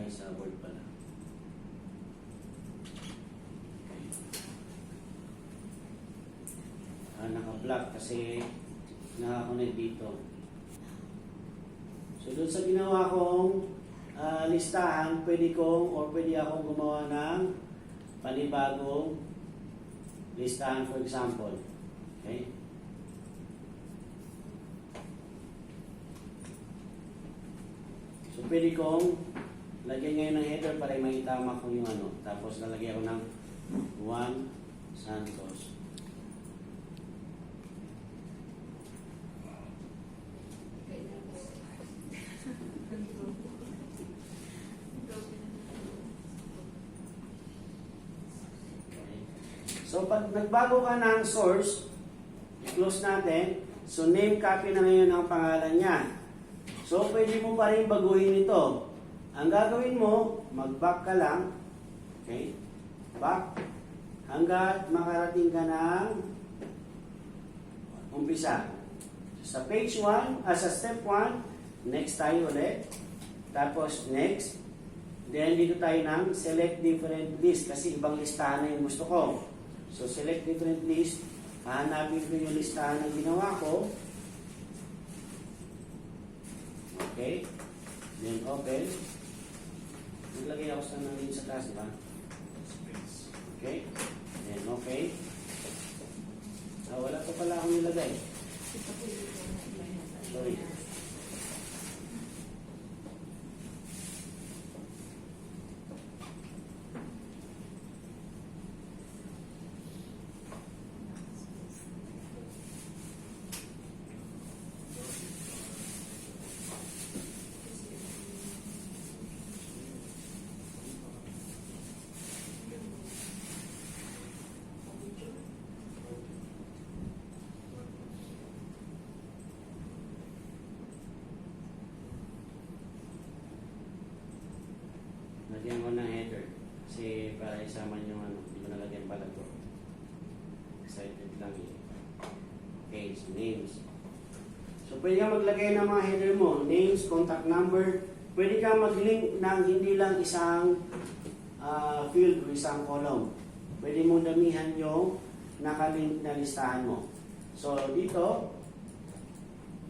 sa Word pala. Okay. Naka-block kasi nakakonect dito. So doon sa ginawa kong listahan, pwede akong gumawa ng panibagong listahan, for example. Okay? So pwede kong lagyan ngayon ng header para maitama ko yung ano. Tapos lalagyan ko ng Juan Santos. So, pag nagbago ka ng source, i-close natin. So, name copy na ngayon ang pangalan niya. So, pwede mo pa rin baguhin ito. Ang gagawin mo, mag-back ka lang. Okay? Back. Hanggat makarating ka ng umpisa. So, sa page 1, sa step 1, next tayo ulit. Tapos, next. Then, dito tayo ng select different list kasi ibang listahan na yung gusto ko. So, select different list. Hahanapin ko yung listahan na ginawa ko. Okay. Then, open. Naglagay ako sa nangin sa taas, diba? Okay. Then, okay. Wala pa pala akong nilagay. Sorry. Lagyan ko ng header kasi para isama yung ano, hindi ko nalagyan pala to. Excited lang eh. Okay, so names. So pwede ka maglagay ng mga header mo, names, contact number. Pwede ka mag-link ng hindi lang isang field o isang column. Pwede mong damihan yung nakalink na listahan mo. So dito,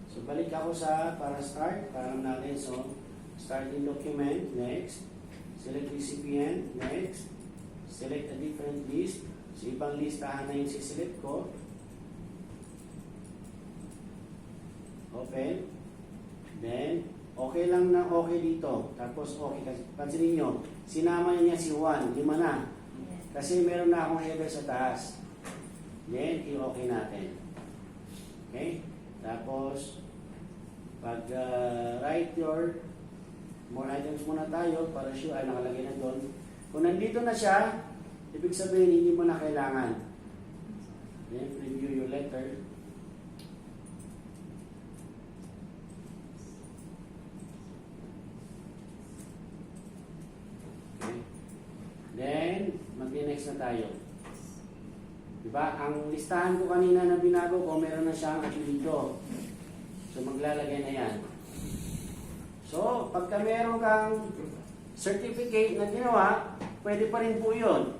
so balik ako sa para start, para natin. So start in document, next. Select recipient, next. Select a different list. So, ibang listahan na yung siselect ko. Open. Then, okay lang na okay dito. Tapos, okay. Kasi, pansinin nyo, sinama niya si Juan. 5 na. Kasi meron na akong header sa taas. Then, i-okay natin. Okay? Tapos, pag write your more items muna tayo para sure ay nakalagay na doon. Kung nandito na siya, ibig sabihin hindi mo na kailangan. Then, preview your letter. Okay. Then, mag-next na tayo. Diba? Ang listahan ko kanina na binago ko, meron na siyang apelido. So, maglalagay na yan. So, pagka meron kang certificate na ginawa, pwede pa rin po yun.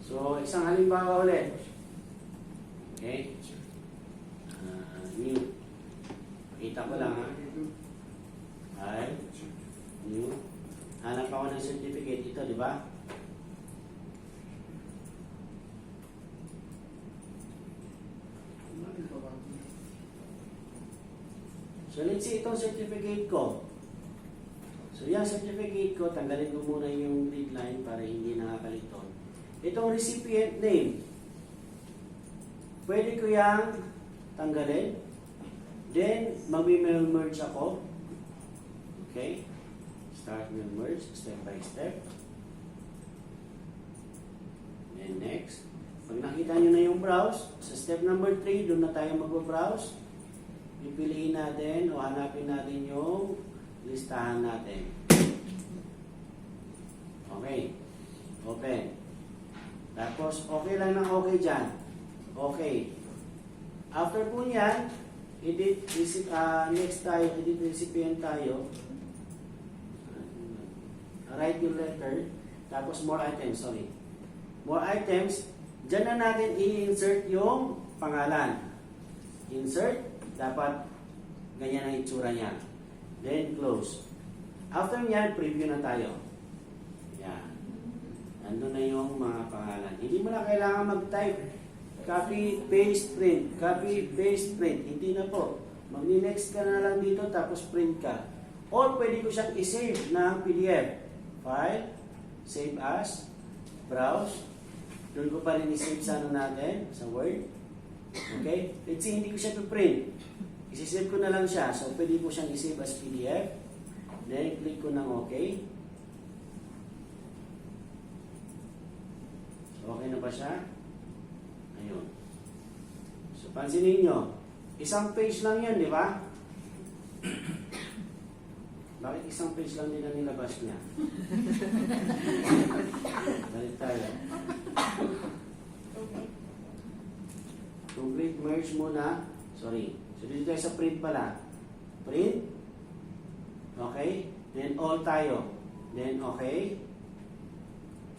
So, isang halimbawa ulit. Okay? New. Pakita ko lang ha. Hi. New. Hanap ako ng certificate. Ito, di ba? So, let's see itong certificate ko. So, yung certificate ko, tanggalin ko muna yung read line para hindi nakakalito. Itong recipient name, pwede ko yung tanggalin. Then, mag-merge ako. Okay? Start with merge, step by step. Then, next. Pag nakita nyo na yung browse, sa step number 3, doon na tayo mag-browse. Pipiliin natin o hanapin natin yung listahan natin. Okay. Open. Tapos, okay lang ng okay dyan. Okay. After po niyan, next tayo, edit recipient tayo. write your letter, tapos more items, sorry. More items, dyan na natin i-insert yung pangalan. Insert, dapat ganyan ang itsura niya. Then close. After yan, preview na tayo. Yan. Nandun na yung mga pangalan. Hindi mo na kailangan mag-type. Copy, paste, print. Copy, paste, print. Hindi na po. Magni-next ka na lang dito, tapos print ka. Or pwede ko siyang i-save ng PDF. File, save as, browse. Doon ko pa rin i-save sa ano natin, sa Word. Okay? Let's say hindi ko siya to-print. I-save ko na lang siya. So, pwede ko siyang i-save as PDF. Then, click ko ng OK. So, okay na ba siya? Ayun. So, pansinin nyo. Isang page lang yan, di ba? Bakit isang page lang din ang nilabas niya? Balik tayo. Complete merge muna. Sorry. So, dito tayo sa print pala. Print. Okay. Then, all tayo. Then, okay.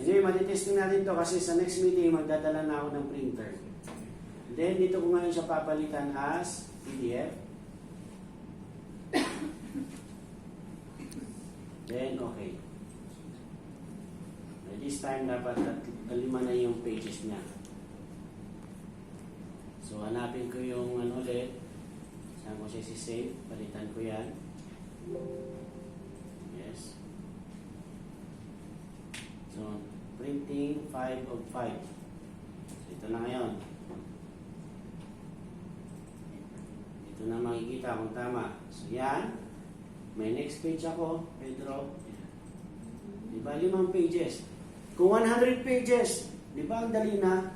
Anyway, matitesting natin to kasi sa next meeting, magdadala na ako ng printer. Then, dito ko ngayon siya papalitan as PDF. Then, okay. At this time, dapat 5 na yung pages niya. So, hanapin ko yung ano ulit. Saan ko siya si-save? Palitan ko yan. Yes. So, printing 5 of 5. So, ito na ngayon. Ito na makikita kung tama. So, yan. May next page ako, Pedro. Diba, 5 pages. Kung 100 pages, di ba ang dali na?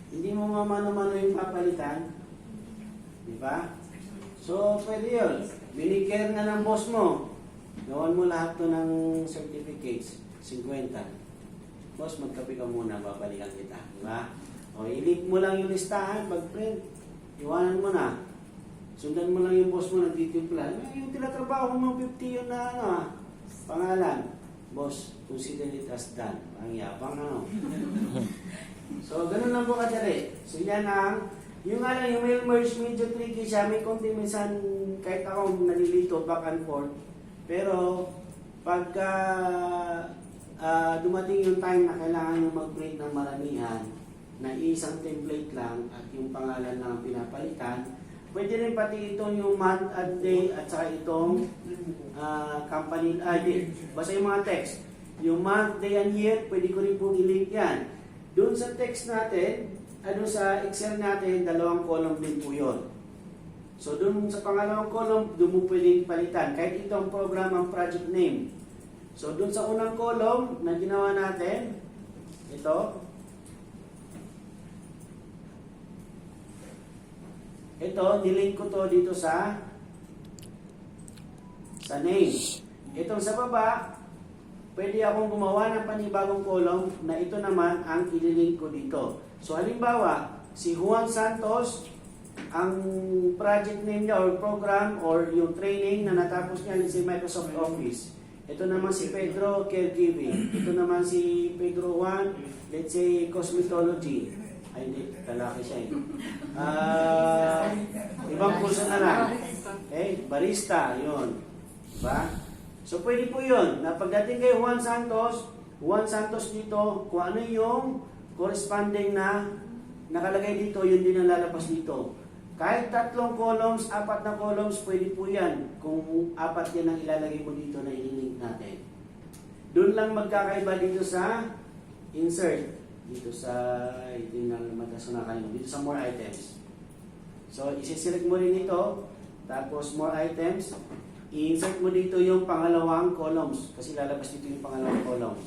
Hindi mo mamano-mano yung papalitan. Diba? So, pwede yun. Binikare na ng boss mo. Gawan mo lahat to ng certificates. 50. Boss, magkape ka muna, babalikan kita. Diba? O, i-link mo lang yung listahan, pag-print. Iwanan mo na. Sundan mo lang yung boss mo, nagtitimpla. Yung tinatrabaho mo, 50 yun na ano, pangalan. Boss, consider it as done. Ang yapang ano. So, ganun lang po kadali. So, yan ang, yung nga lang, yung mail merge, medyo tricky siya. May konti minsan, kahit ako nalilito, back and forth. Pero, pagka dumating yung time na kailangan yung mag-print ng maramihan, na isang template lang, at yung pangalan lang pinapalitan, pwede rin pati itong yung month and day at saka itong company ID. Basta yung mga text. Yung month, day, and year, pwede ko rin pong i-link yan. Doon sa text natin, sa Excel natin, 2 column din po yun. So doon sa pangalawang column, doon mo pwedeng palitan. Kahit itong program ang project name. So doon sa unang column na ginawa natin, ito, nilink ko to dito sa name. Itong sa baba, pwede akong gumawa ng panibagong column na ito naman ang ililink ko dito. So halimbawa, si Juan Santos, ang project name niya or program or yung training na natapos niya sa Microsoft Office. Ito naman si Pedro, caregiving. Ito naman si Pedro Juan, let's say cosmetology. Ay, hindi, lalaki siya eh. Ibang kurso na lang. Okay, barista, yun. Diba? So, pwede po yun. Na pagdating kay Juan Santos dito, kung ano yung corresponding na nakalagay dito, yun din ang lalabas dito. Kahit 3 columns, 4 na columns, pwede po yan. Kung 4 yan ang ilalagay mo dito na i-link natin. Doon lang magkakaiba dito sa insert. Dito sa, hindi na mataso na kayo, dito sa more items. So, isi-select mo rin ito, tapos more items, i-insert mo dito yung pangalawang columns, kasi lalabas dito yung pangalawang column.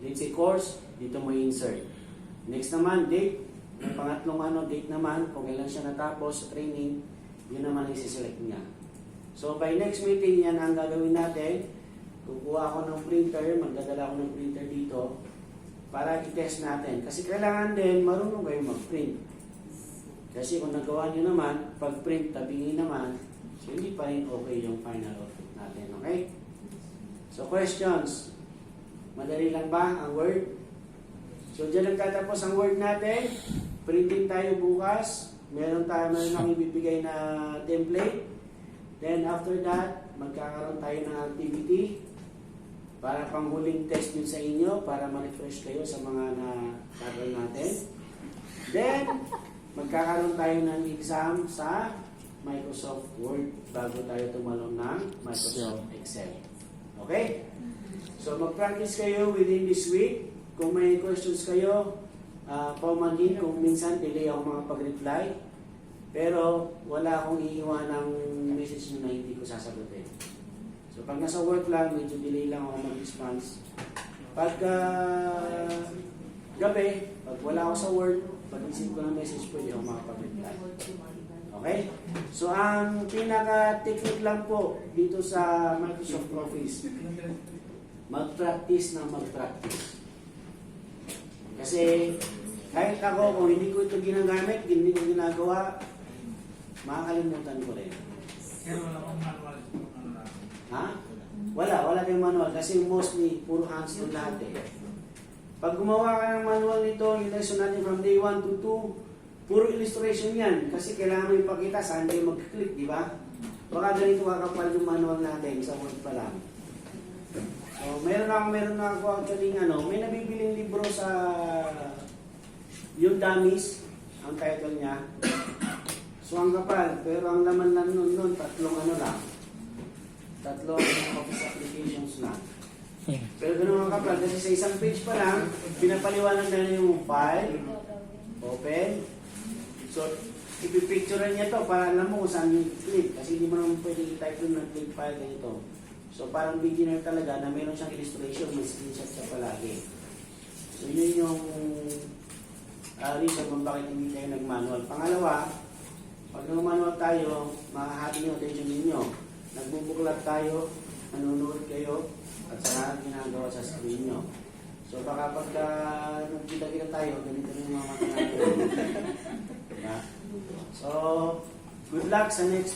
Let's say course, dito mo i-insert. Next naman, date, yung pangatlong date naman, kung kailan siya natapos sa training, yun naman isi-select niya. So, by next meeting, yan ang gagawin natin. Kukuha ako ng printer, magdadala ako ng printer dito, para i-test natin. Kasi kailangan din marunong kayo mag-print. Kasi kung nagawa nyo naman, pag-print, tabingin naman, so hindi pa rin okay yung final output natin. Okay? So, questions. Madali lang ba ang Word? So, dyan nagtatapos ang Word natin. Printing tayo bukas. Meron akong ibibigay na template. Then, after that, magkakaroon tayo ng activity para panghuling test din sa inyo para ma-refresh kayo sa mga na-cover natin. Then, magkakaroon tayo ng exam sa Microsoft Word bago tayo tumalon ng Microsoft Excel. Okay? So, mag-practice kayo within this week. Kung may questions kayo, paumanhin kung minsan delay ako mga pag-reply. Pero, wala akong iiwan ng message nyo na hindi ko sasagutin. So, pag nasa work lang, medyo delay lang ako mag-response. Pag gabi, pag wala ako sa work, pag-isip ko ng message, pwede ako makapag-reply. Okay? So, ang pinaka-technique lang po dito sa Microsoft Office, mag-practice na mag-practice. Kasi, kahit ako, kung hindi ko ito ginagamit, hindi ko ginagawa, makakalimutan ko rin. Pero wala akong manual. Ha? Wala tayong manual kasi mostly puro hands on lahat eh. Pag gumawa ka ng manual nito, yung lesson natin from day 1 to 2, puro illustration yan kasi kailangan mo ipakita saan kayo mag-click, di ba? Baka ganito kakapal yung manual natin sa Word pa lang. So, meron na ako actually may nabibiling libro sa yung Dummies, ang title niya. So, ang kapal, pero ang laman lang nun, tatlong office applications na. Pero ganun ang kapal, kasi sa isang page pa lang, pinapaliwanag na yung file, open. So, ipipicturean niya to para alam mo kung saan yung click. Kasi hindi mo naman pwede i-type yung click file ganito. So, parang beginner talaga na meron siyang illustration, may screenshot siya palagi. So, yun yung reason kung bakit hindi tayo nag-manual. Pangalawa, pag nag-manual tayo, makahati yung attention ninyo. Nagbubuklat tayo, nanonood kayo, at saka ginagawa sa screen nyo. So baka pagka nagkita-kita tayo, ganito yung mga mata natin. Diba? So, good luck sa next